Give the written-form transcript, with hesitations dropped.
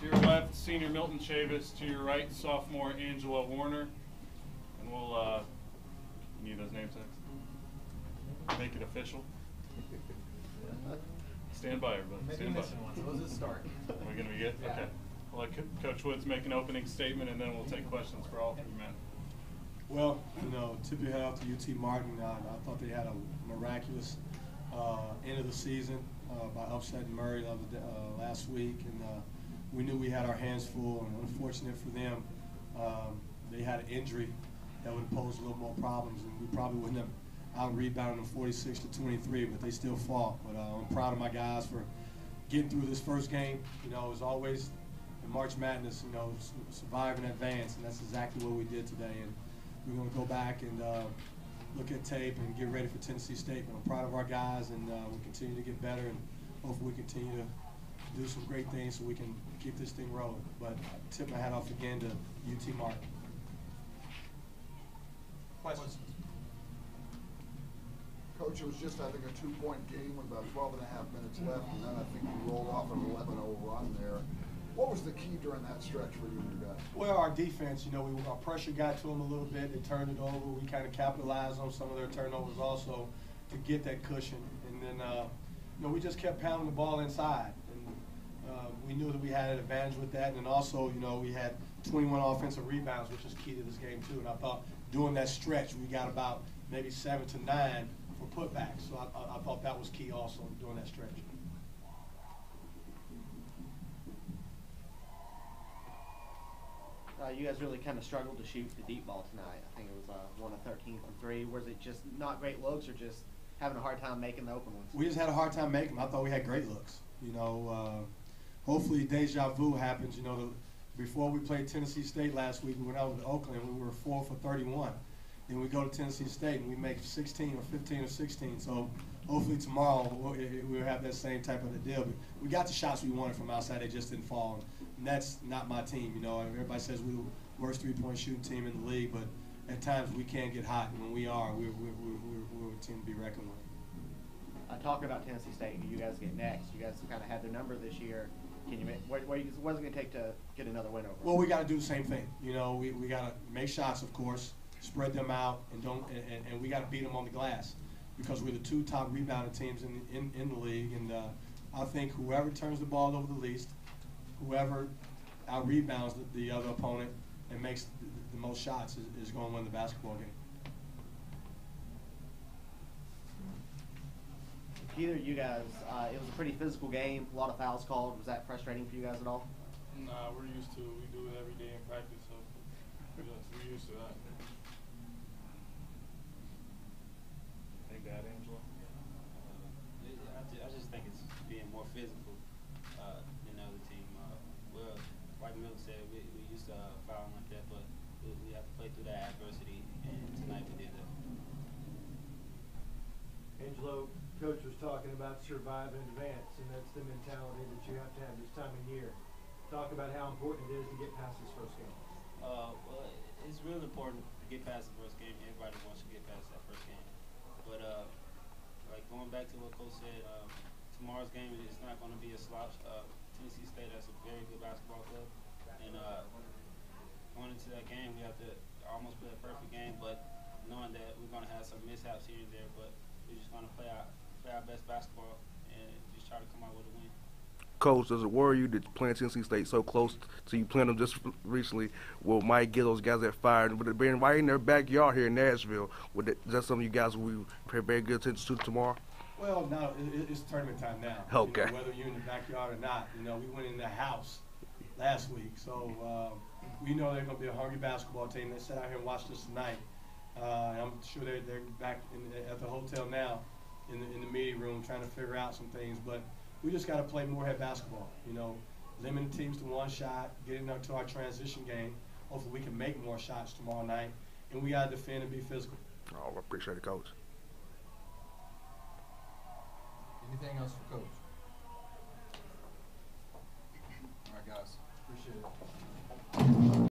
To your left, senior Milton Chavis. To your right, sophomore Angela Warner. And we'll you need those name tags. Make it official. Stand by, everybody. Stand by. So let's start. We're going to be good? Yeah. Okay. We'll let Coach Woods make an opening statement, and then we'll take questions for all three men. Well, tip your hat off to UT Martin. I thought they had a miraculous end of the season by upsetting Murray last week, and we knew we had our hands full. And unfortunate for them, they had an injury that would have posed a little more problems, and we probably wouldn't have out-rebounded them 46-23, but they still fought. But I'm proud of my guys for getting through this first game. As always in March Madness, survive and advance, and that's exactly what we did today. And we're going to go back and look at tape and get ready for Tennessee State. But I'm proud of our guys, and we continue to get better, and hopefully we continue to do some great things so we can keep this thing rolling. But I tip my hat off again to UT Martin. Questions? Coach, it was just, I think, a 2-point game with about 12 and a half minutes left, and then I think you rolled off an 11-0 run there. What was the key during that stretch for you and your guys? Well, our defense, our pressure got to them a little bit. They turned it over. We kind of capitalized on some of their turnovers also to get that cushion. And then, we just kept pounding the ball inside. And we knew that we had an advantage with that. And then also, we had 21 offensive rebounds, which is key to this game, too. And I thought during that stretch, we got about maybe 7 to 9 for putbacks. So I thought that was key also during that stretch. You guys really kind of struggled to shoot the deep ball tonight. I think it was 1 of 13 from 3. Was it just not great looks, or just having a hard time making the open ones? We just had a hard time making them. I thought we had great looks. Hopefully deja vu happens. Before we played Tennessee State last week, we went out with Oakland. We were 4 for 31. Then we go to Tennessee State and we make 16 or 15 or 16. So hopefully tomorrow we'll have that same type of a deal. But we got the shots we wanted from outside. They just didn't fall. And that's not my team. Everybody says we're the worst three-point shooting team in the league, but at times we can get hot. And when we are, we're a team to be reckoned with. Talking about Tennessee State, you guys get next. You guys kind of had their number this year. Can you what's it going to take to get another win over? Well, we got to do the same thing. We got to make shots, of course, spread them out, and we got to beat them on the glass because we're the 2 top rebounding teams in the league. And I think whoever turns the ball over the least, whoever out-rebounds the other opponent and makes the most shots is going to win the basketball game. Either of you guys, it was a pretty physical game, a lot of fouls called. Was that frustrating for you guys at all? Nah, we're used to it. We do it every day in practice, so we're used to that. Take that, Angela. I just think it's being more physical than the other team. Like Milton said, we used to fouling like that, but we have to play through that adversity, and tonight we did that. Angelo, Coach was talking about survive and advance, and that's the mentality that you have to have this time of year. Talk about how important it is to get past this first game. Well, it's really important to get past the first game. Everybody wants to get past that first game. But like going back to what Coach said, tomorrow's game is not going to be a slouch. Tennessee State, that's a very good basketball club. And going into that game, we have to almost play a perfect game, but knowing that we're going to have some mishaps here and there, but we're just going to play our best basketball and just try to come out with a win. Coach, does it worry you that playing Tennessee State so close to you playing them just recently will might get those guys that fired? But being right in their backyard here in Nashville, is that something you guys will pay very good attention to tomorrow? Well, no, it's tournament time now. Okay. Whether you're in the backyard or not, we went in the house last week, so we know they're going to be a hungry basketball team. They sat out here and watched us tonight. I'm sure they're back at the hotel now in the meeting room trying to figure out some things, but we just got to play more head basketball. Limiting teams to one shot, getting up to our transition game. Hopefully we can make more shots tomorrow night, and we got to defend and be physical. Oh, I appreciate it, Coach. Anything else for Coach? All right, guys. Appreciate it.